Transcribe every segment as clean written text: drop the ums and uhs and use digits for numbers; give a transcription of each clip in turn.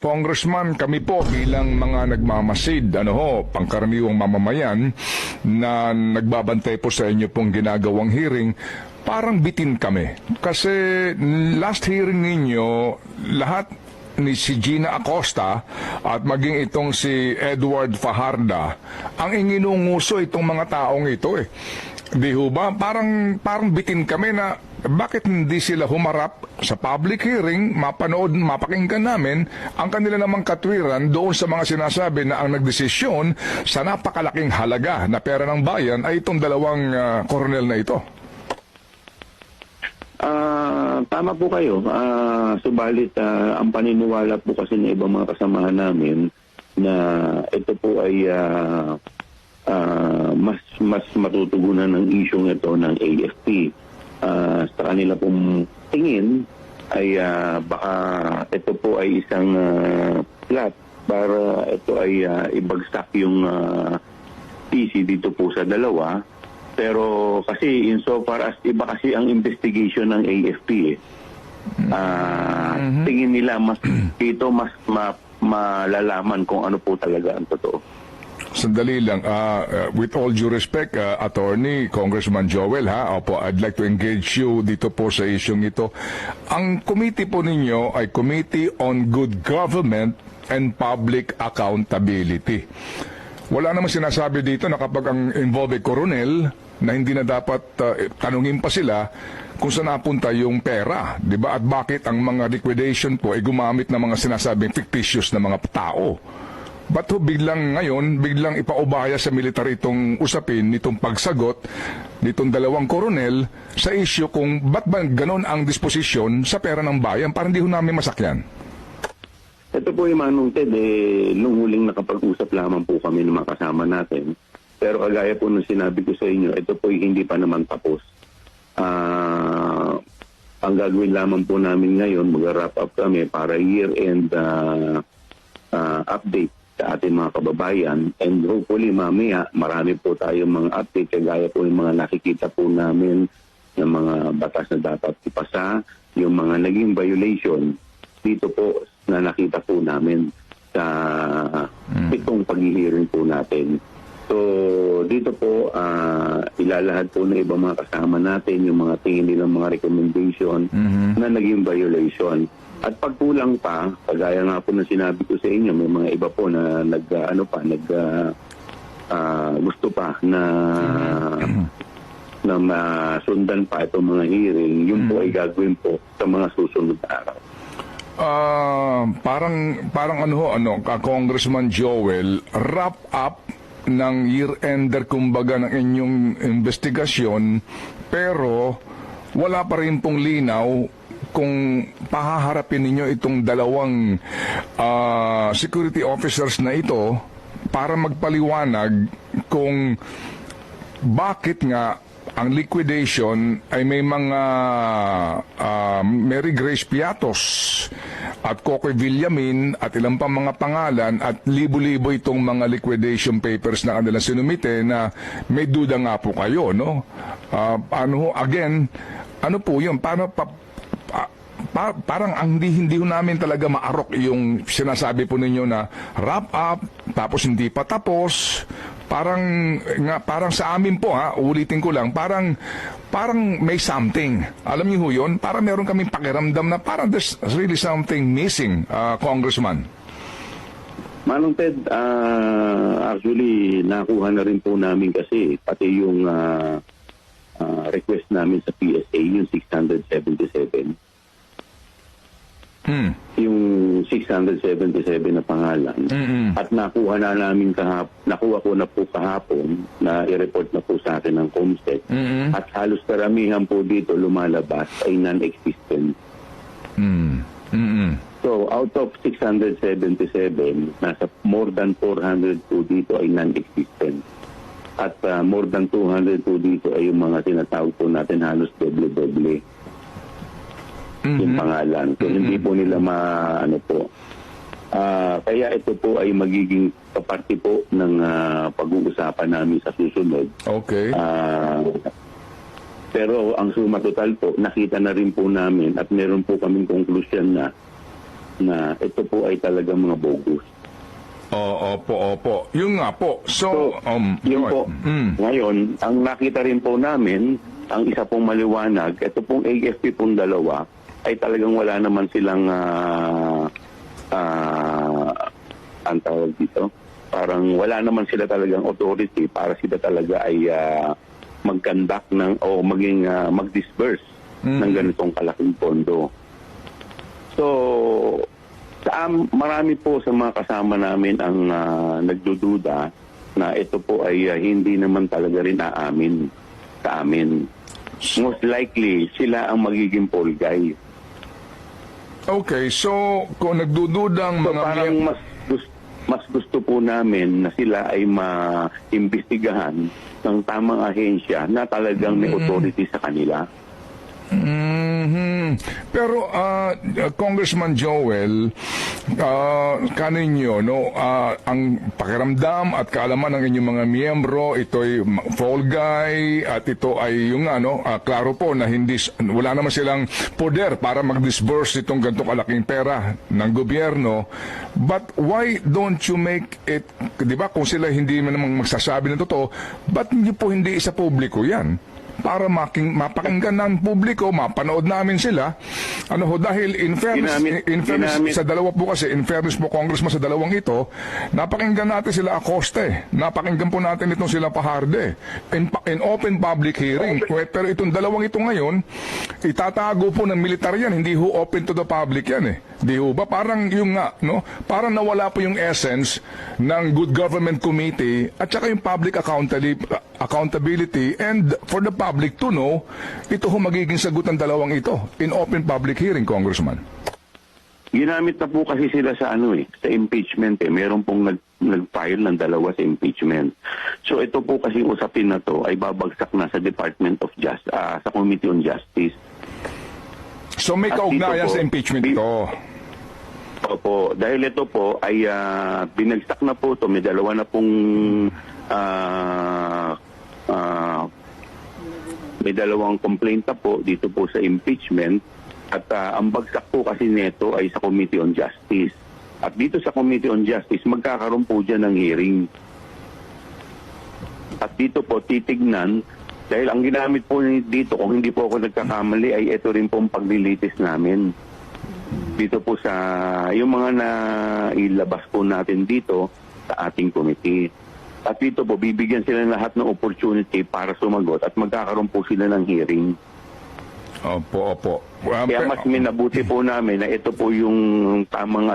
Congressman, kami po bilang mga nagmamasid, pangkaraniwang mamamayan na nagbabantay po sa inyo pong ginagawang hearing, parang bitin kami. Kasi last hearing ninyo, lahat ni si Gina Acosta at maging itong si Edward Fajarda, ang inginunguso itong mga taong ito Di ho ba? Parang bitin kami na bakit hindi sila humarap sa public hearing, mapanood, mapakinggan namin ang kanila namang katwiran doon sa mga sinasabi na ang nagdesisyon sa napakalaking halaga na pera ng bayan ay itong dalawang koronel na ito. Tama po kayo. Subalit ang paniniwala po kasi ng ibang mga kasamahan namin na ito po ay mas matutugunan ng isyong ito ng AFP. Sa kanila pong tingin ay baka ito po ay isang plot para ito ay ibagsak yung PC dito po sa dalawa. Pero kasi insofar as iba kasi ang investigation ng AFP tingin nila mas dito mas malalaman kung ano po talaga ang totoo. Sandali lang, with all due respect, Attorney, Congressman Joel, opo, I'd like to engage you dito po sa isyong ito. Ang committee po ninyo ay Committee on Good Government and Public Accountability. Wala namang sinasabi dito na kapag ang involved koronel, na hindi na dapat tanungin pa sila kung saan napunta yung pera, di ba? At bakit ang mga liquidation po ay gumamit ng mga sinasabing fictitious na mga tao. Ba't biglang ngayon, biglang ipaubaya sa military itong usapin, nitong pagsagot, nitong dalawang koronel, sa issue kung ba't ba ganon ang disposisyon sa pera ng bayan, parang di ho namin masakyan. Ito po yung Manong Ted, nung huling nakapag-usap lamang po kami ng mga kasama natin. Pero kagaya po nung sinabi ko sa inyo, ito po hindi pa naman tapos. Ang gagawin lamang po namin ngayon, mag-wrap up kami para year-end update sa ating mga kababayan, and hopefully mamaya marami po tayong mga update kagaya po yung mga nakikita po namin ng mga batas na dapat ipasa, yung mga naging violation dito po na nakita po namin sa itong pag-hearing po natin. So dito po ilalahad po ng ibang mga kasama natin yung mga tingin nilang mga recommendation na naging violation. At pagkulang pa, kagaya nga po na sinabi ko sa inyo, may mga iba po na gusto pa na masundan pa itong mga hearing, yun po ay gagawin po sa mga susunod na araw. Parang Congressman Joel, wrap up ng year-ender kumbaga ng inyong investigasyon, pero wala pa rin pong linaw kung pahaharapin ninyo itong dalawang security officers na ito para magpaliwanag kung bakit nga ang liquidation ay may mga Mary Grace Piatos at Cocoy Villamin at ilang pa mga pangalan at libo-libo itong mga liquidation papers na kanilang sinumite na may duda nga po kayo, no? Again, ano po yun? Parang hindi ho namin talaga maarok yung sinasabi po ninyo na wrap up, tapos hindi pa tapos. Parang sa amin po, ulitin ko lang, parang may something. Alam niyo ho yun? Parang meron kaming pakiramdam na parang there's really something missing, Congressman. Manong Ted, actually, nakuha na rin po namin kasi pati yung request namin sa PSA, yung 677. Yung 677 na pangalan. At nakuha na namin nakuha ko na po kahapon na i-report na po sa akin ng COMSTEC. At halos karamihan po dito lumalabas ay non-existent. So out of 677, nasa more than 400 po dito ay non-existent. At more than 200 po dito ay yung mga tinatawag po natin halos doble-doble. Yung pangalan. So, hindi po nila kaya ito po ay magiging kaparte po ng pag-uusapan namin sa susunod. Okay. Pero ang suma total po, nakita na rin po namin at meron po kaming conclusion na na ito po ay talagang mga bogus. Opo. Yun nga po. So, yun po. Mm. Ngayon, ang nakita rin po namin, ang isa pong maliwanag, ito pong AFP pong dalawa, ay talagang wala naman silang ang tawag dito, parang wala naman sila talagang authority para sila talaga ay mag-conduct ng o maging mag-disperse ng ganitong kalaking pondo. So, marami po sa mga kasama namin ang nagdududa na ito po ay hindi naman talaga rin aamin sa amin. Most likely, sila ang magiging fall guy. Okay, so kung nagdududang So mga parang mas gusto po namin na sila ay maimbestigahan ng tamang ahensya na talagang may authority sa kanila. Pero Congressman Joel, kaninyo ang pakiramdam at kaalaman ng inyong mga miyembro, ito'y fall guy at ito ay yung klaro po na wala naman silang poder para mag-disburse itong ganitong kalaking pera ng gobyerno. But why don't you make it, di ba, kung sila hindi naman magsasabi ng totoo, ba't hindi isa publiko yan? Para mapakinggan ng publiko, mapanood namin sila. Dahil in fairness sa dalawa po kasi, in fairness po Congressman sa dalawang ito, napakinggan natin sila Acoste, napakinggan po natin itong sila Paharde in open public hearing. Pero itong dalawang ito ngayon, itatago po ng militar yan, hindi ho open to the public yan eh. Di ho ba? Parang yung parang nawala po yung essence ng Good Government Committee at saka yung public accountability and for the public to know, ito ho magiging sagot ng dalawang ito in open public hearing, Congressman. Ginamit na po kasi sila sa sa impeachment eh. Meron pong nag-file ng dalawa sa impeachment. So ito po kasi usapin na to ay babagsak na sa Department of Justice, sa Committee on Justice. So may kaugnayan sa impeachment ito. Opo, dahil ito po ay binagsak na po ito. May dalawa na pong may dalawang complaint na po dito po sa impeachment at ang bagsak po kasi nito ay sa Committee on Justice. At dito sa Committee on Justice, magkakaroon po dyan ng hearing. At dito po titignan, dahil ang ginamit po dito, kung hindi po ako nagkakamali, ay ito rin pong paglilitis namin. Dito po sa, yung mga nailabas po natin dito sa ating committee. At dito po, bibigyan sila lahat ng opportunity para sumagot at magkakaroon po sila ng hearing. Opo. Kaya mas minabuti po namin na ito po yung tamang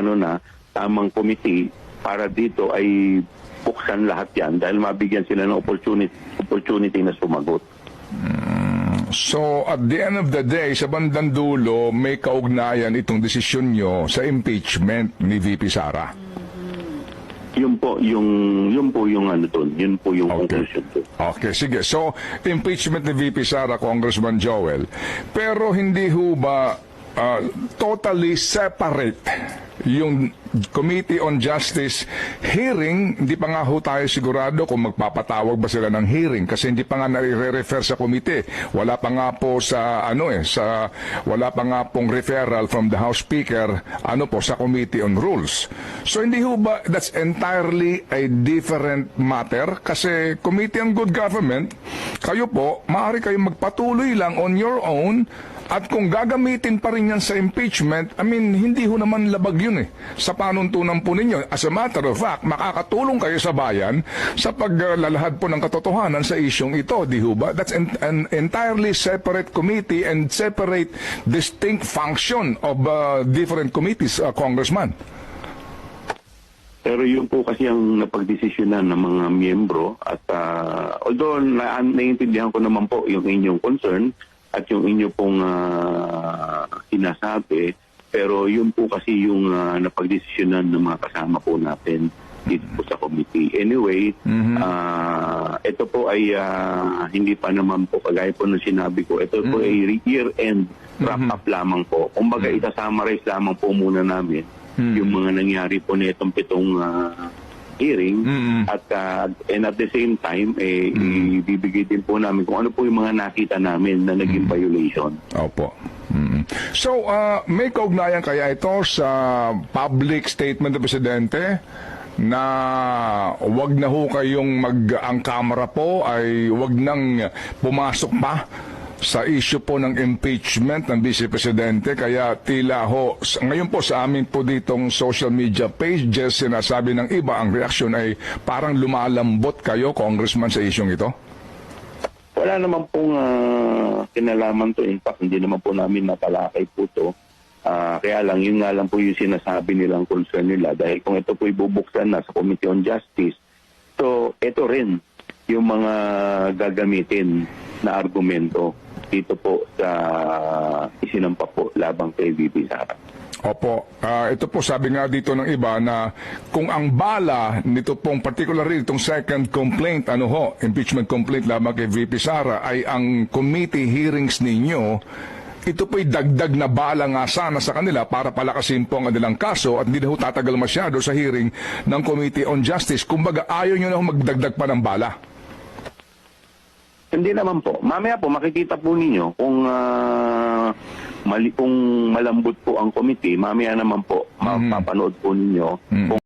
tamang committee para dito ay buksan lahat yan dahil mabigyan sila ng opportunity na sumagot. So, at the end of the day, sa bandang dulo, may kaugnayan itong desisyon nyo sa impeachment ni VP Sara. Yun po yung conclusion doon. Okay, sige. So, impeachment ni VP Sara, Congressman Joel. Pero hindi ho ba totally separate yung Committee on Justice hearing? Hindi pa nga ho tayo sigurado kung magpapatawag ba sila ng hearing kasi hindi pa nga nare-refer sa committee. Wala pa nga po sa wala pa nga pong referral from the House Speaker sa Committee on Rules. So hindi ho ba that's entirely a different matter kasi Committee on Good Government, kayo po maaari kayong magpatuloy lang on your own. At kung gagamitin pa rin yan sa impeachment, hindi ho naman labag yun sa panuntunan po ninyo. As a matter of fact, makakatulong kayo sa bayan sa paglalahad po ng katotohanan sa isyong ito, di ho ba? That's an entirely separate committee and separate distinct function of different committees, Congressman. Pero yun po kasi ang napagdesisyonan ng mga miyembro at although naiintindihan ko naman po yung inyong concern, at yung inyo pong sinasabi, pero yun po kasi yung napagdesisyonan ng mga kasama po natin dito po sa committee. Anyway, ito po ay hindi pa naman po, kagaya po ng sinabi ko, ito po ay year-end wrap-up lamang po. Kumbaga, isa-summarize lamang po muna namin yung mga nangyari po na itong 7 hearing at and at the same time ibibigay din po namin kung ano po yung mga nakita namin na naging violation. Opo. So, may kaugnayan kaya ito sa public statement ng Presidente na wag na ho kayong ang Kamara po ay wag nang pumasok pa sa issue po ng impeachment ng Vice Presidente, kaya tila ho, ngayon po sa amin po ditong social media pages, sinasabi ng iba, ang reaksyon ay parang lumalambot kayo, Congressman, sa isyong ito? Wala naman pong kinalaman to. In fact, hindi naman po namin natalakay po to. Kaya lang, yun nga lang po yung sinasabi nilang concern nila. Dahil kung ito po ibubuksan na sa Committee on Justice, so ito rin yung mga gagamitin na argumento dito po sa isinampa po labang kay VP Sara. Opo, ito po sabi nga dito ng iba na kung ang bala nito pong particularly itong second complaint, impeachment complaint lamang kay VP Sara ay ang committee hearings ninyo, ito po'y dagdag na bala nga sana sa kanila para palakasin po ang kanilang kaso at hindi na ho tatagal masyado sa hearing ng Committee on Justice. Kumbaga ayaw nyo na ho magdagdag pa ng bala. Hindi naman po. Mamaya po makikita po ninyo kung kung malambot po ang committee, mamaya naman po mapapanood po ninyo kung